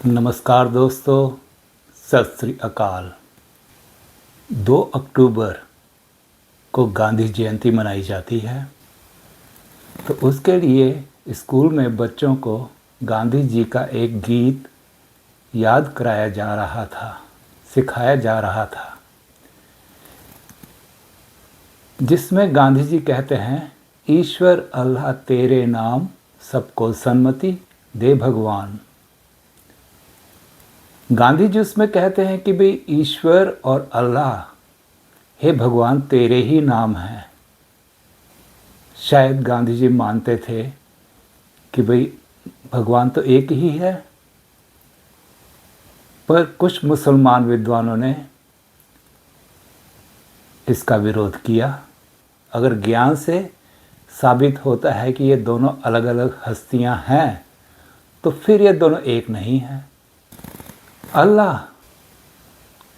नमस्कार दोस्तों, सत श्री अकाल। 2 अक्टूबर को गांधी जयंती मनाई जाती है। तो उसके लिए स्कूल में बच्चों को गांधी जी का एक गीत याद कराया जा रहा था, सिखाया जा रहा था, जिसमें गांधी जी कहते हैं, ईश्वर अल्लाह तेरे नाम सबको सन्मति दे भगवान। गांधी जी उसमें कहते हैं कि भाई ईश्वर और अल्लाह, हे भगवान तेरे ही नाम हैं। शायद गांधी जी मानते थे कि भाई भगवान तो एक ही है, पर कुछ मुसलमान विद्वानों ने इसका विरोध किया। अगर ज्ञान से साबित होता है कि ये दोनों अलग अलग हस्तियां हैं, तो फिर ये दोनों एक नहीं हैं। अल्लाह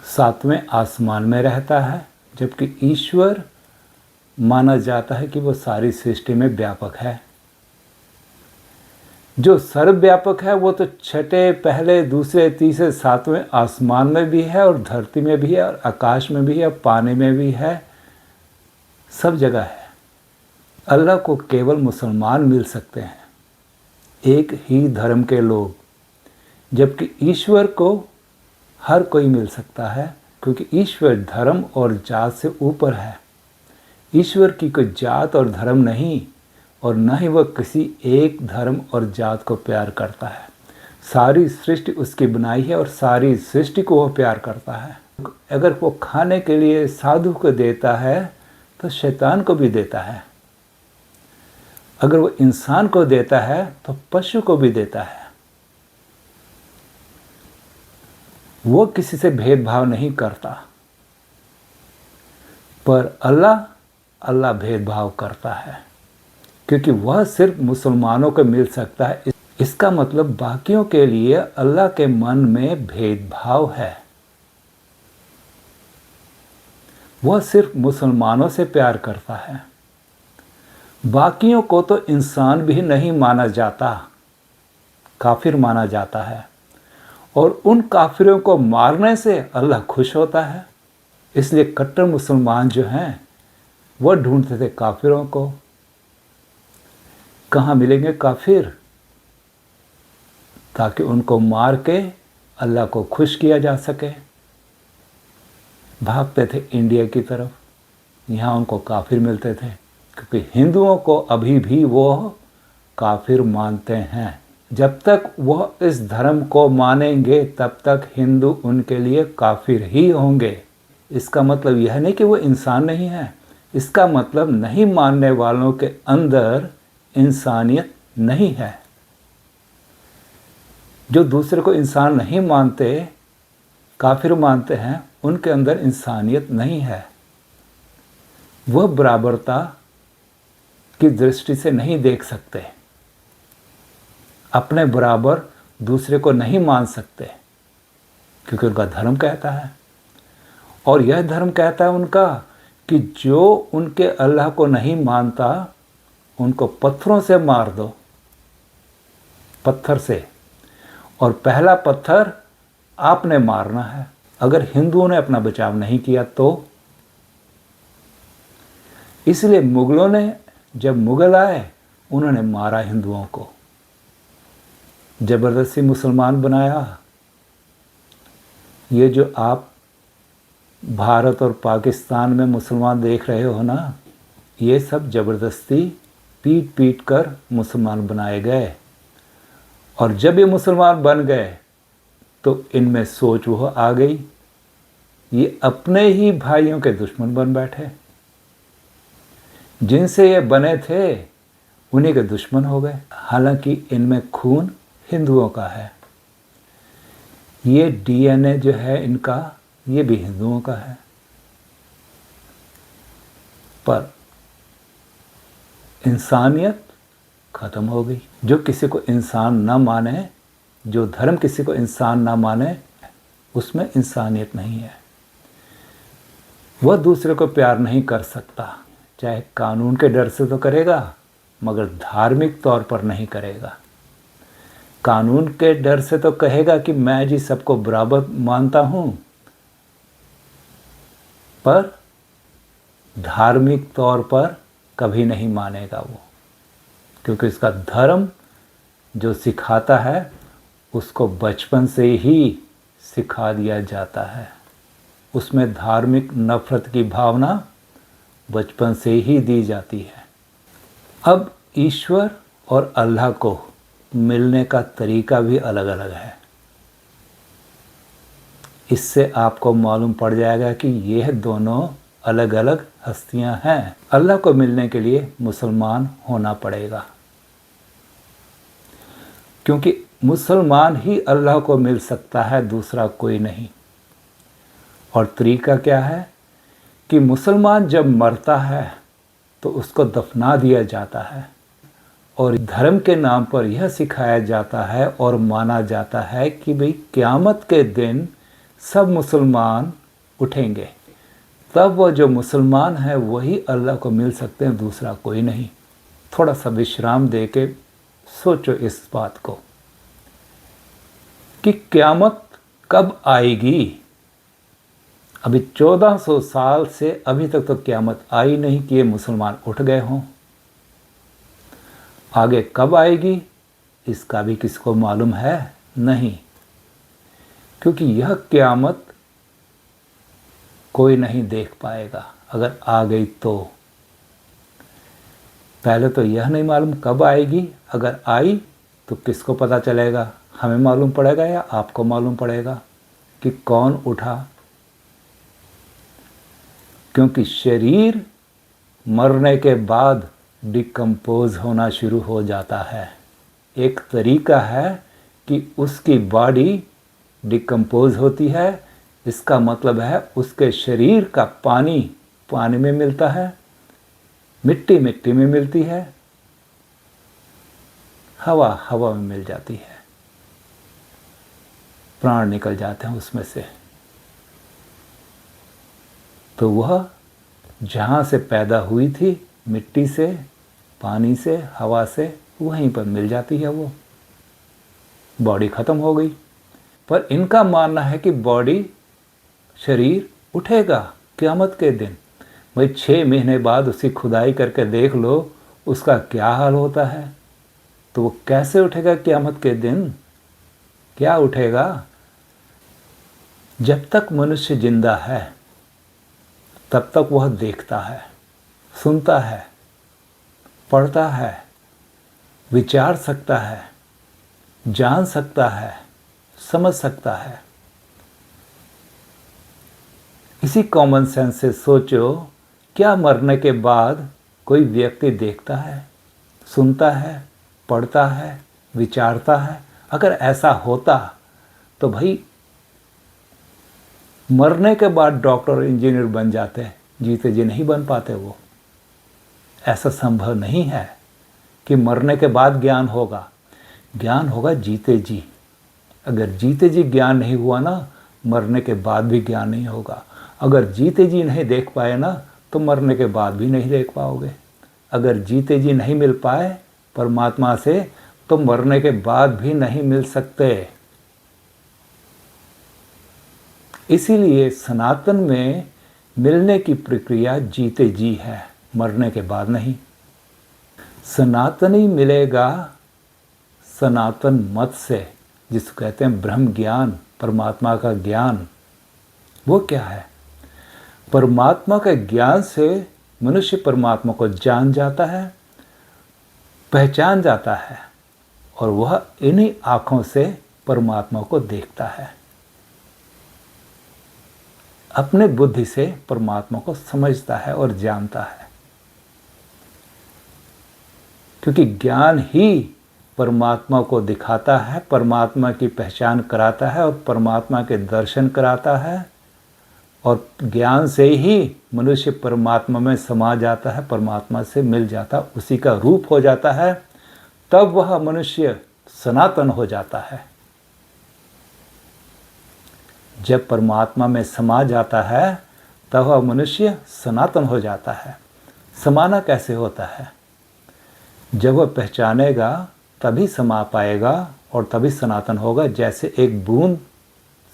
7वें आसमान में रहता है, जबकि ईश्वर माना जाता है कि वो सारी सृष्टि में व्यापक है। जो सर्वव्यापक है वो तो छठे, पहले, दूसरे, तीसरे, 7वें आसमान में भी है, और धरती में भी है, और आकाश में भी है, पानी में भी है, सब जगह है। अल्लाह को केवल मुसलमान मिल सकते हैं, एक ही धर्म के लोग, जबकि ईश्वर को हर कोई मिल सकता है, क्योंकि ईश्वर धर्म और जात से ऊपर है। ईश्वर की कोई जात और धर्म नहीं, और न ही वह किसी एक धर्म और जात को प्यार करता है। सारी सृष्टि उसकी बनाई है और सारी सृष्टि को वह प्यार करता है। अगर वो खाने के लिए साधु को देता है तो शैतान को भी देता है। अगर वो इंसान को देता है तो पशु को भी देता है। वो किसी से भेदभाव नहीं करता, पर अल्लाह भेदभाव करता है, क्योंकि वह सिर्फ मुसलमानों को मिल सकता है। इसका मतलब बाकियों के लिए अल्लाह के मन में भेदभाव है। वह सिर्फ मुसलमानों से प्यार करता है। बाकियों को तो इंसान भी नहीं माना जाता, काफिर माना जाता है, और उन काफिरों को मारने से अल्लाह खुश होता है। इसलिए कट्टर मुसलमान जो हैं वह ढूंढते थे काफिरों को। कहाँ मिलेंगे काफिर, ताकि उनको मार के अल्लाह को खुश किया जा सके। भागते थे इंडिया की तरफ, यहाँ उनको काफिर मिलते थे, क्योंकि हिंदुओं को अभी भी वो काफिर मानते हैं। जब तक वह इस धर्म को मानेंगे तब तक हिंदू उनके लिए काफिर ही होंगे। इसका मतलब यह नहीं कि वो इंसान नहीं है, इसका मतलब नहीं मानने वालों के अंदर इंसानियत नहीं है। जो दूसरे को इंसान नहीं मानते, काफिर मानते हैं, उनके अंदर इंसानियत नहीं है। वह बराबरता की दृष्टि से नहीं देख सकते, अपने बराबर दूसरे को नहीं मान सकते, क्योंकि उनका धर्म कहता है। और यह धर्म कहता है उनका कि जो उनके अल्लाह को नहीं मानता उनको पत्थरों से मार दो, पत्थर से, और पहला पत्थर आपने मारना है। अगर हिंदुओं ने अपना बचाव नहीं किया तो। इसलिए मुगलों ने, जब मुगल आए, उन्होंने मारा हिंदुओं को, जबरदस्ती मुसलमान बनाया। ये जो आप भारत और पाकिस्तान में मुसलमान देख रहे हो ना, ये सब जबरदस्ती पीट पीट कर मुसलमान बनाए गए। और जब ये मुसलमान बन गए तो इनमें सोच वह आ गई, ये अपने ही भाइयों के दुश्मन बन बैठे। जिनसे ये बने थे उन्हीं के दुश्मन हो गए। हालांकि इनमें खून हिंदुओं का है, ये डीएनए जो है इनका, ये भी हिंदुओं का है। पर इंसानियत खत्म हो गई। जो किसी को इंसान ना माने, जो धर्म किसी को इंसान ना माने, उसमें इंसानियत नहीं है। वह दूसरे को प्यार नहीं कर सकता, चाहे कानून के डर से तो करेगा, मगर धार्मिक तौर पर नहीं करेगा। कानून के डर से तो कहेगा कि मैं जी सबको बराबर मानता हूँ, पर धार्मिक तौर पर कभी नहीं मानेगा वो, क्योंकि इसका धर्म जो सिखाता है उसको बचपन से ही सिखा दिया जाता है। उसमें धार्मिक नफरत की भावना बचपन से ही दी जाती है। अब ईश्वर और अल्लाह को मिलने का तरीका भी अलग अलग है। इससे आपको मालूम पड़ जाएगा कि यह दोनों अलग अलग हस्तियां हैं। अल्लाह को मिलने के लिए मुसलमान होना पड़ेगा, क्योंकि मुसलमान ही अल्लाह को मिल सकता है, दूसरा कोई नहीं। और तरीका क्या है कि मुसलमान जब मरता है तो उसको दफना दिया जाता है, और धर्म के नाम पर यह सिखाया जाता है और माना जाता है कि भाई क़यामत के दिन सब मुसलमान उठेंगे, तब वो जो मुसलमान है वही अल्लाह को मिल सकते हैं, दूसरा कोई नहीं। थोड़ा सा विश्राम दे के सोचो इस बात को कि क़यामत कब आएगी। अभी 1400 साल से अभी तक तो क़यामत आई नहीं कि ये मुसलमान उठ गए हों। आगे कब आएगी इसका भी किसको मालूम है? नहीं, क्योंकि यह क़यामत कोई नहीं देख पाएगा। अगर आ गई तो पहले तो यह नहीं मालूम कब आएगी, अगर आई तो किसको पता चलेगा? हमें मालूम पड़ेगा या आपको मालूम पड़ेगा कि कौन उठा? क्योंकि शरीर मरने के बाद डिकम्पोज होना शुरू हो जाता है। एक तरीका है कि उसकी बॉडी डिकम्पोज होती है, इसका मतलब है उसके शरीर का पानी पानी में मिलता है, मिट्टी मिट्टी में मिलती है, हवा हवा में मिल जाती है, प्राण निकल जाते हैं उसमें से। तो वह जहाँ से पैदा हुई थी, मिट्टी से, पानी से, हवा से, वहीं पर मिल जाती है, वो बॉडी ख़त्म हो गई। पर इनका मानना है कि बॉडी, शरीर उठेगा क़यामत के दिन। भाई 6 महीने बाद उसकी खुदाई करके देख लो उसका क्या हाल होता है। तो वो कैसे उठेगा क़यामत के दिन? क्या उठेगा? जब तक मनुष्य जिंदा है तब तक वह देखता है, सुनता है, पढ़ता है, विचार सकता है, जान सकता है, समझ सकता है। इसी कॉमन सेंस से सोचो, क्या मरने के बाद कोई व्यक्ति देखता है, सुनता है, पढ़ता है, विचारता है? अगर ऐसा होता तो भाई मरने के बाद डॉक्टर और इंजीनियर बन जाते, जीते जी नहीं बन पाते वो। ऐसा संभव नहीं है कि मरने के बाद ज्ञान होगा। ज्ञान होगा जीते जी। अगर जीते जी ज्ञान नहीं हुआ ना, मरने के बाद भी ज्ञान नहीं होगा। अगर जीते जी नहीं देख पाए ना, तो मरने के बाद भी नहीं देख पाओगे। अगर जीते जी नहीं मिल पाए परमात्मा से, तो मरने के बाद भी नहीं मिल सकते। इसीलिए सनातन में मिलने की प्रक्रिया जीते जी है, मरने के बाद नहीं। सनातनी मिलेगा सनातन मत से, जिसको कहते हैं ब्रह्म ज्ञान, परमात्मा का ज्ञान। वो क्या है? परमात्मा के ज्ञान से मनुष्य परमात्मा को जान जाता है, पहचान जाता है, और वह इन्हीं आँखों से परमात्मा को देखता है। अपने बुद्धि से परमात्मा को समझता है और जानता है, क्योंकि ज्ञान ही परमात्मा को दिखाता है, परमात्मा की पहचान कराता है और परमात्मा के दर्शन कराता है। और ज्ञान से ही मनुष्य परमात्मा में समा जाता है, परमात्मा से मिल जाता, उसी का रूप हो जाता है। तब वह मनुष्य सनातन हो जाता है। जब परमात्मा में समा जाता है तब वह मनुष्य सनातन हो जाता है। समाना कैसे होता है? जब वह पहचानेगा तभी समा पाएगा और तभी सनातन होगा। जैसे एक बूंद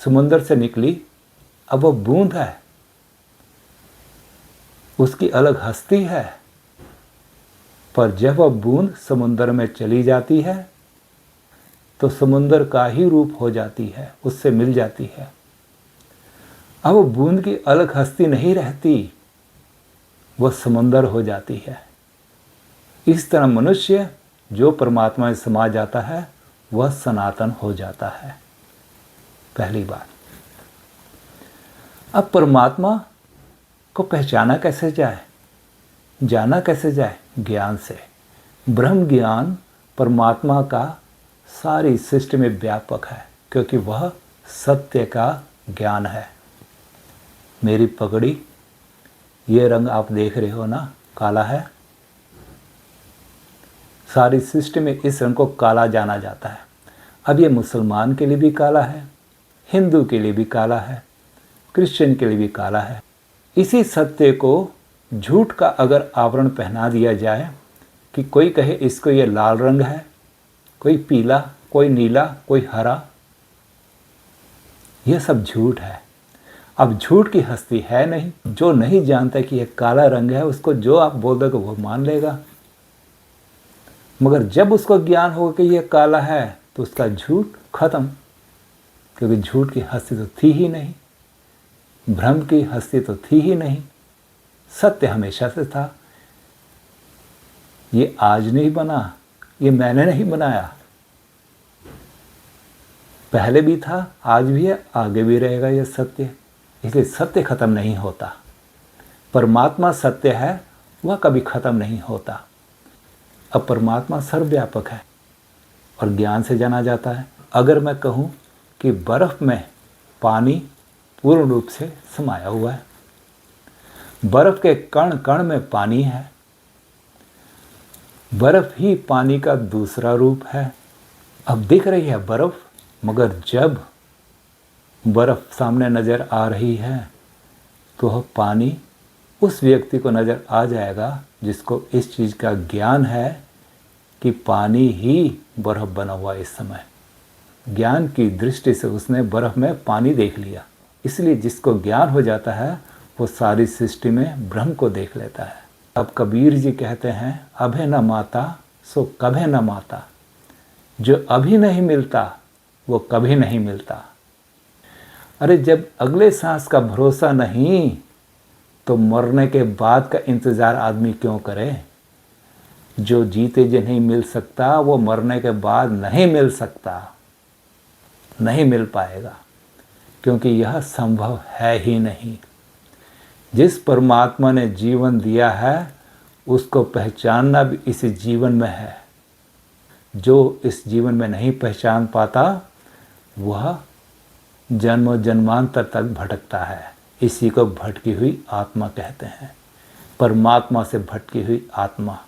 समुद्र से निकली, अब वो बूंद है, उसकी अलग हस्ती है, पर जब वह बूंद समुद्र में चली जाती है तो समुद्र का ही रूप हो जाती है, उससे मिल जाती है। अब वो बूंद की अलग हस्ती नहीं रहती, वह समुद्र हो जाती है। इस तरह मनुष्य जो परमात्मा में समा जाता है वह सनातन हो जाता है। पहली बात। अब परमात्मा को पहचाना कैसे जाए, जाना कैसे जाए? ज्ञान से। ब्रह्म ज्ञान परमात्मा का सारी सृष्टि में व्यापक है, क्योंकि वह सत्य का ज्ञान है। मेरी पगड़ी, ये रंग आप देख रहे हो ना, काला है। सारी सृष्टि में इस रंग को काला जाना जाता है। अब ये मुसलमान के लिए भी काला है, हिंदू के लिए भी काला है, क्रिश्चियन के लिए भी काला है। इसी सत्य को झूठ का अगर आवरण पहना दिया जाए कि कोई कहे इसको ये लाल रंग है, कोई पीला, कोई नीला, कोई हरा, यह सब झूठ है। अब झूठ की हस्ती है नहीं। जो नहीं जानता कि यह काला रंग है, उसको जो आप बोल दोगे वो मान लेगा। मगर जब उसको ज्ञान होगा कि यह काला है तो उसका झूठ खत्म, क्योंकि झूठ की हस्ती तो थी ही नहीं, भ्रम की हस्ती तो थी ही नहीं। सत्य हमेशा से था। ये आज नहीं बना, ये मैंने नहीं बनाया, पहले भी था, आज भी है, आगे भी रहेगा यह सत्य। इसलिए सत्य खत्म नहीं होता। परमात्मा सत्य है, वह कभी खत्म नहीं होता। अब परमात्मा सर्वव्यापक है और ज्ञान से जाना जाता है। अगर मैं कहूँ कि बर्फ़ में पानी पूर्ण रूप से समाया हुआ है, बर्फ़ के कण कण में पानी है, बर्फ़ ही पानी का दूसरा रूप है। अब दिख रही है बर्फ़, मगर जब बर्फ़ सामने नज़र आ रही है तो वह पानी उस व्यक्ति को नज़र आ जाएगा जिसको इस चीज़ का ज्ञान है कि पानी ही बर्फ़ बना हुआ इस समय। ज्ञान की दृष्टि से उसने बर्फ़ में पानी देख लिया। इसलिए जिसको ज्ञान हो जाता है वो सारी सृष्टि में ब्रह्म को देख लेता है। अब कबीर जी कहते हैं, अभे न माता सो कभे न माता। जो अभी नहीं मिलता वो कभी नहीं मिलता। अरे जब अगले सांस का भरोसा नहीं तो मरने के बाद का इंतज़ार आदमी क्यों करे? जो जीते जी नहीं मिल सकता वो मरने के बाद नहीं मिल सकता, नहीं मिल पाएगा, क्योंकि यह संभव है ही नहीं। जिस परमात्मा ने जीवन दिया है उसको पहचानना भी इस जीवन में है। जो इस जीवन में नहीं पहचान पाता वह जन्म जन्मांतर तक भटकता है। इसी को भटकी हुई आत्मा कहते हैं, परमात्मा से भटकी हुई आत्मा।